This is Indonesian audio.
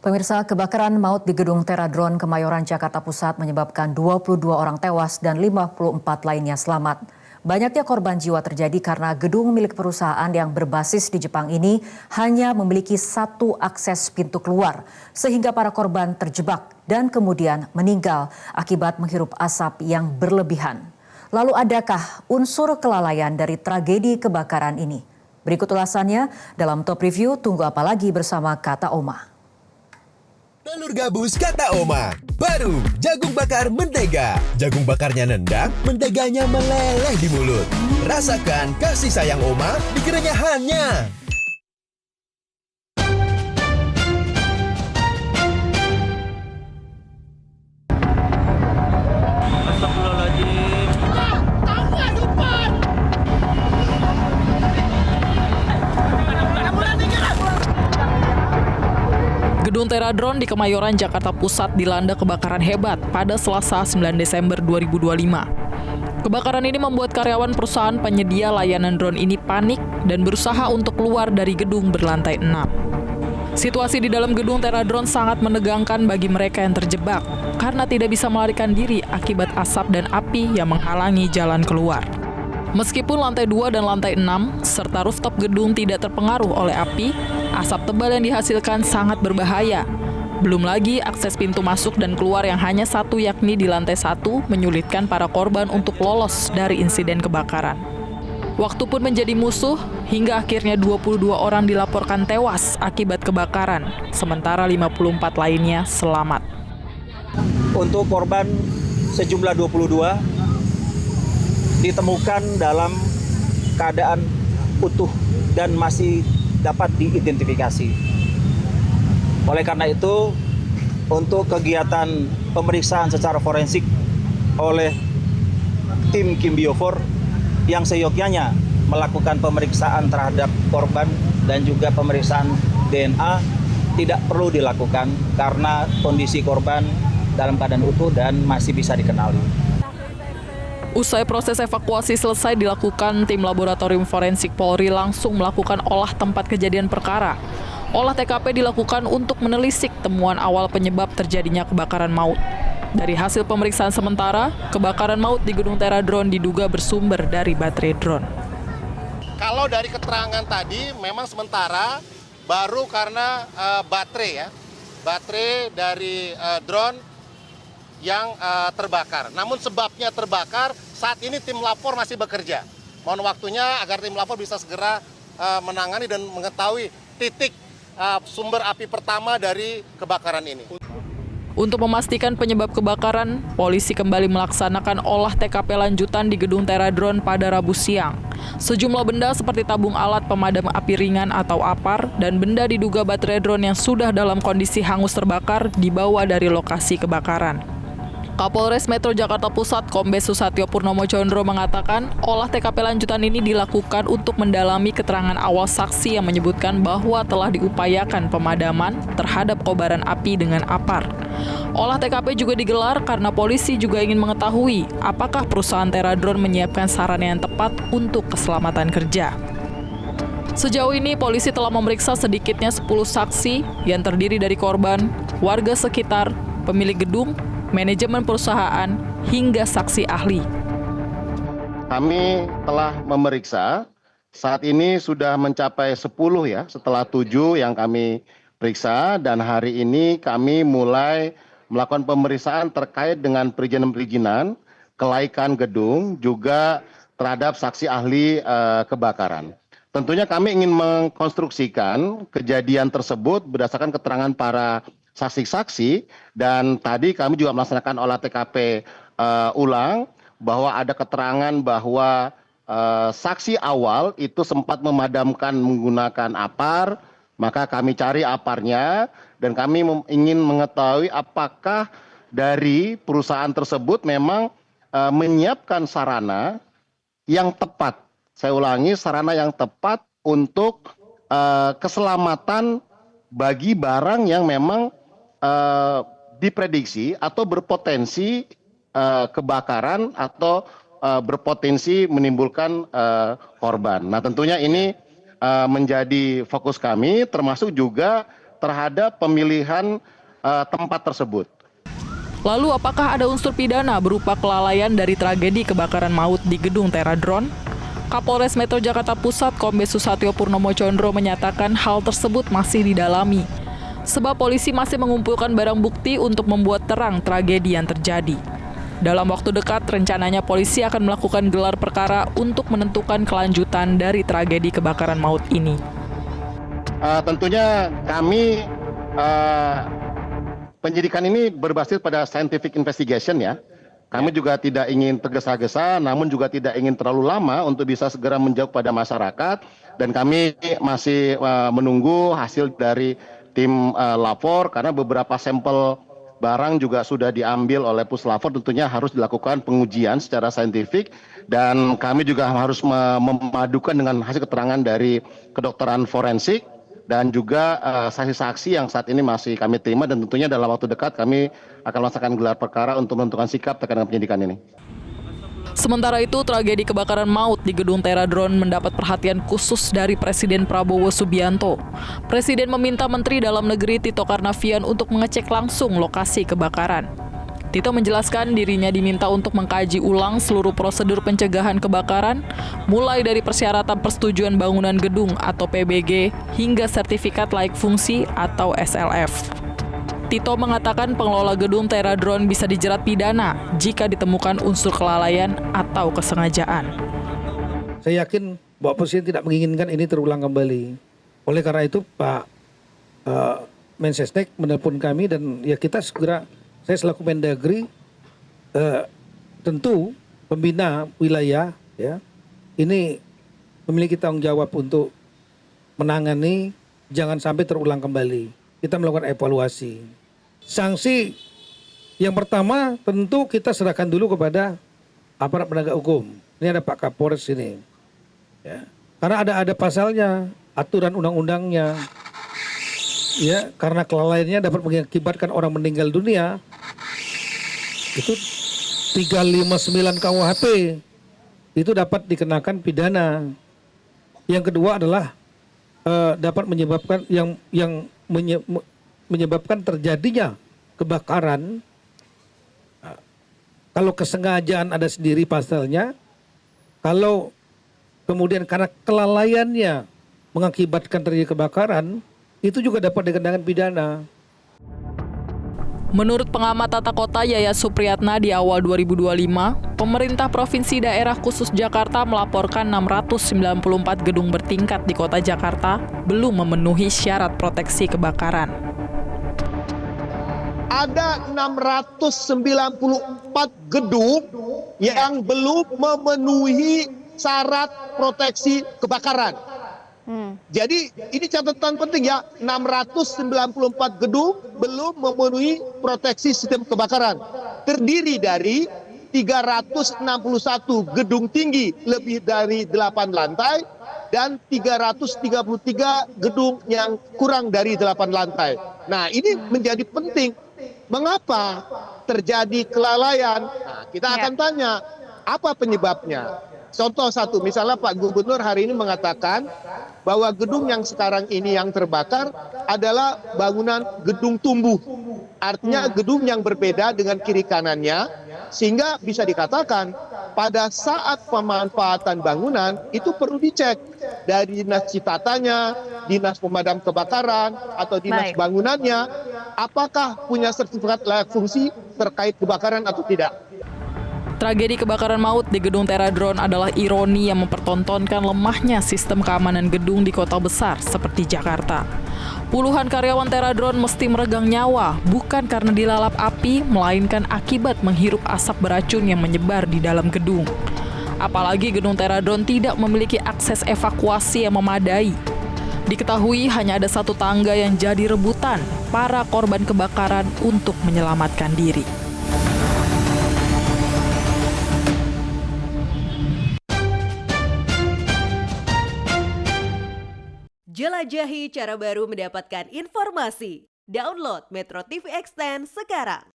Pemirsa, kebakaran maut di Gedung Teradron Kemayoran, Jakarta Pusat menyebabkan 22 orang tewas dan 54 lainnya selamat. Banyaknya korban jiwa terjadi karena gedung milik perusahaan yang berbasis di Jepang ini hanya memiliki satu akses pintu keluar, sehingga para korban terjebak dan kemudian meninggal akibat menghirup asap yang berlebihan. Lalu adakah unsur kelalaian dari tragedi kebakaran ini? Berikut ulasannya dalam Top Review. Tunggu apa lagi bersama Kata Oma. Telur gabus Kata Oma. Baru jagung bakar mentega. Jagung bakarnya nendang, menteganya meleleh di mulut. Rasakan kasih sayang Oma di kerenyahannya. Gedung Teradron di Kemayoran, Jakarta Pusat dilanda kebakaran hebat pada Selasa 9 Desember 2025. Kebakaran ini membuat karyawan perusahaan penyedia layanan drone ini panik dan berusaha untuk keluar dari gedung berlantai 6. Situasi di dalam gedung Teradron sangat menegangkan bagi mereka yang terjebak karena tidak bisa melarikan diri akibat asap dan api yang menghalangi jalan keluar. Meskipun lantai 2 dan lantai 6 serta rooftop gedung tidak terpengaruh oleh api, asap tebal yang dihasilkan sangat berbahaya. Belum lagi akses pintu masuk dan keluar yang hanya satu, yakni di lantai 1, menyulitkan para korban untuk lolos dari insiden kebakaran. Waktu pun menjadi musuh hingga akhirnya 22 orang dilaporkan tewas akibat kebakaran, sementara 54 lainnya selamat. Untuk korban sejumlah 22 ditemukan dalam keadaan utuh dan masih dapat diidentifikasi. Oleh karena itu, untuk kegiatan pemeriksaan secara forensik oleh tim Kim Biofor yang seyogyanya melakukan pemeriksaan terhadap korban dan juga pemeriksaan DNA tidak perlu dilakukan karena kondisi korban dalam keadaan utuh dan masih bisa dikenali. Usai proses evakuasi selesai dilakukan, tim laboratorium forensik Polri langsung melakukan olah tempat kejadian perkara. Olah TKP dilakukan untuk menelisik temuan awal penyebab terjadinya kebakaran maut. Dari hasil pemeriksaan sementara, kebakaran maut di Gedung Teradron diduga bersumber dari baterai drone. Kalau dari keterangan tadi, memang sementara baru karena baterai dari drone yang terbakar. Namun sebabnya terbakar, saat ini tim lapor masih bekerja. Mohon waktunya agar tim lapor bisa segera menangani dan mengetahui titik sumber api pertama dari kebakaran ini. Untuk memastikan penyebab kebakaran, polisi kembali melaksanakan olah TKP lanjutan di Gedung Teradron pada Rabu siang. Sejumlah benda seperti tabung alat pemadam api ringan atau APAR dan benda diduga baterai drone yang sudah dalam kondisi hangus terbakar dibawa dari lokasi kebakaran. Kapolres Metro Jakarta Pusat Kombes Susatyo Purnomo Condro mengatakan olah TKP lanjutan ini dilakukan untuk mendalami keterangan awal saksi yang menyebutkan bahwa telah diupayakan pemadaman terhadap kobaran api dengan APAR. Olah TKP juga digelar karena polisi juga ingin mengetahui apakah perusahaan Teradron menyiapkan sarana yang tepat untuk keselamatan kerja. Sejauh ini polisi telah memeriksa sedikitnya 10 saksi yang terdiri dari korban, warga sekitar, pemilik gedung, manajemen perusahaan, hingga saksi ahli. Kami telah memeriksa, saat ini sudah mencapai 10 ya, setelah 7 yang kami periksa, dan hari ini kami mulai melakukan pemeriksaan terkait dengan perizinan-perizinan, kelaikan gedung, juga terhadap saksi ahli kebakaran. Tentunya kami ingin mengkonstruksikan kejadian tersebut berdasarkan keterangan para saksi-saksi, dan tadi kami juga melaksanakan olah TKP ulang bahwa ada keterangan bahwa saksi awal itu sempat memadamkan menggunakan APAR, maka kami cari APARnya dan kami ingin mengetahui apakah dari perusahaan tersebut memang menyiapkan sarana yang tepat. Saya ulangi, sarana yang tepat untuk keselamatan bagi barang yang memang diprediksi atau berpotensi kebakaran atau berpotensi menimbulkan korban. Nah, tentunya ini menjadi fokus kami, termasuk juga terhadap pemilihan tempat tersebut. Lalu apakah ada unsur pidana berupa kelalaian dari tragedi kebakaran maut di gedung Teradron? Kapolres Metro Jakarta Pusat Kombes Susatyo Purnomo Condro menyatakan hal tersebut masih didalami. Sebab polisi masih mengumpulkan barang bukti untuk membuat terang tragedi yang terjadi. Dalam waktu dekat, rencananya polisi akan melakukan gelar perkara untuk menentukan kelanjutan dari tragedi kebakaran maut ini. Tentunya kami penyidikan ini berbasis pada scientific investigation ya. Kami juga tidak ingin tergesa-gesa, namun juga tidak ingin terlalu lama untuk bisa segera menjawab pada masyarakat. Dan kami masih menunggu hasil dari tim lapor karena beberapa sampel barang juga sudah diambil oleh Puslapor, tentunya harus dilakukan pengujian secara saintifik dan kami juga harus memadukan dengan hasil keterangan dari kedokteran forensik dan juga saksi-saksi yang saat ini masih kami terima dan tentunya dalam waktu dekat kami akan melaksanakan gelar perkara untuk menentukan sikap terkait dengan penyidikan ini. Sementara itu, tragedi kebakaran maut di gedung Teradron mendapat perhatian khusus dari Presiden Prabowo Subianto. Presiden meminta Menteri Dalam Negeri Tito Karnavian untuk mengecek langsung lokasi kebakaran. Tito menjelaskan dirinya diminta untuk mengkaji ulang seluruh prosedur pencegahan kebakaran, mulai dari persyaratan persetujuan bangunan gedung atau PBG hingga sertifikat layak fungsi atau SLF. Tito mengatakan pengelola gedung Teradron bisa dijerat pidana jika ditemukan unsur kelalaian atau kesengajaan. Saya yakin Bapak Presiden tidak menginginkan ini terulang kembali. Oleh karena itu Pak Mensesnek menelpon kami dan ya kita segera, saya selaku Mendagri tentu pembina wilayah ya ini memiliki tanggung jawab untuk menangani jangan sampai terulang kembali. Kita melakukan evaluasi. Sanksi yang pertama tentu kita serahkan dulu kepada aparat penegak hukum. Ini ada Pak Kapolres ini. Ya. Karena ada pasalnya, aturan undang-undangnya. Ya, karena kelalaiannya dapat mengakibatkan orang meninggal dunia. Itu 359 KUHP. Itu dapat dikenakan pidana. Yang kedua adalah dapat menyebabkan menyebabkan terjadinya kebakaran. Kalau kesengajaan ada sendiri pasalnya, kalau kemudian karena kelalaiannya mengakibatkan terjadi kebakaran, itu juga dapat dikenakan pidana. Menurut pengamat tata kota Yaya Supriyatna di awal 2025, pemerintah Provinsi Daerah Khusus Jakarta melaporkan 694 gedung bertingkat di kota Jakarta belum memenuhi syarat proteksi kebakaran. Ada 694 gedung yang belum memenuhi syarat proteksi kebakaran. Jadi ini catatan penting ya, 694 gedung belum memenuhi proteksi sistem kebakaran. Terdiri dari 361 gedung tinggi lebih dari 8 lantai dan 333 gedung yang kurang dari 8 lantai. Nah, ini menjadi penting. Mengapa terjadi kelalaian? Nah, kita akan tanya, apa penyebabnya? Contoh satu, misalnya Pak Gubernur hari ini mengatakan bahwa gedung yang sekarang ini yang terbakar adalah bangunan gedung tumbuh. Artinya gedung yang berbeda dengan kiri kanannya, sehingga bisa dikatakan pada saat pemanfaatan bangunan itu perlu dicek dari dinas citatanya, dinas pemadam kebakaran, atau dinas bangunannya, apakah punya sertifikat layak fungsi terkait kebakaran atau tidak. Tragedi kebakaran maut di gedung Teradron adalah ironi yang mempertontonkan lemahnya sistem keamanan gedung di kota besar seperti Jakarta. Puluhan karyawan Teradron mesti meregang nyawa bukan karena dilalap api, melainkan akibat menghirup asap beracun yang menyebar di dalam gedung. Apalagi gedung Teradron tidak memiliki akses evakuasi yang memadai. Diketahui hanya ada satu tangga yang jadi rebutan para korban kebakaran untuk menyelamatkan diri. Jelajahi cara baru mendapatkan informasi. Download Metro TV Extend sekarang.